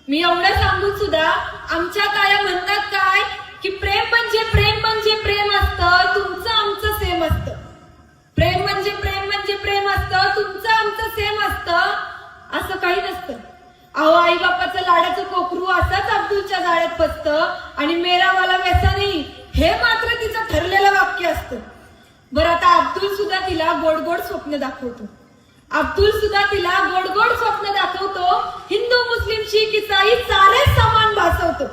मी एवढं सांगून सुद्धा आमच्या ताया म्हणतात काय की प्रेम म्हणजे प्रेम असतं, तुमचं आमचं सेम असतं. प्रेम म्हणजे प्रेम असतं, तुमचं आमचं सेम असतं. असं काही नसतं. अहो, आई बापाचं लाडाचं कोकरू असंच अब्दुलच्या जाळ्यात फसतं आणि मेरावाला वैसा नाही, हे मात्र तिचं ठरलेलं वाक्य असतं. बरं, आता अब्दुल सुद्धा तिला गोड गोड स्वप्न दाखवतो. हिंदू मुस्लिम शीख इसाई सारे समान भासवतो.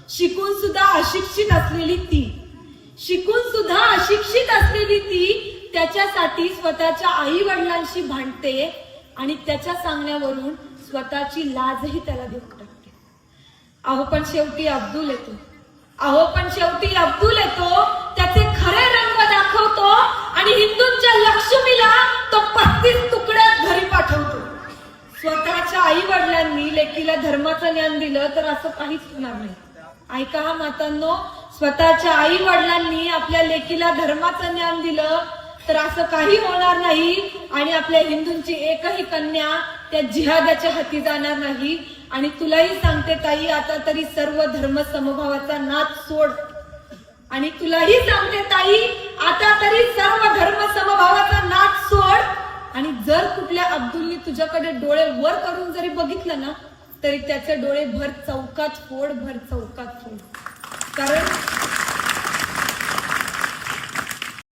शिकून सुद्धा अशिक्षित असलेली ती त्याच्यासाठी स्वतःच्या आई वडिलांशी भांडते आणि त्याच्या सांगण्यावरून स्वतःची लाजही त्याला देऊन टाकते. अहो पण शेवटी अब्दुल येतो, त्याचे खरे रंग दाखवतो आणि हिंदूंच्या लक्ष्मीला तो 35 तुकड्यात घरी पाठवतो. स्वतःच्या आई वडिलांनी लेकीला धर्माचं ज्ञान दिलं तर असं काहीच होणार नाही. ऐका हा मातांनो, स्वतःच्या आई वडिलांनी आपल्या लेकीला धर्माचं ज्ञान दिलं तर असं काही होणार नाही आणि आपल्या हिंदूंची एकही कन्या त्या जिहादाच्या हाती जाणार नाही. आणि तुलाही सांगते ताई, आता तरी सर्व धर्म समभावाचा नाद सोड. आणि तुलाही सांगते ताई, आता तरी सर्व धर्म समभावाचा नाद सोड. आणि जर कुठल्या अब्दुलनी तुझ्याकडे डोळे वर करून जरी बघितलं ना, तरी त्याचे डोळे भर चौकात फोड. कारण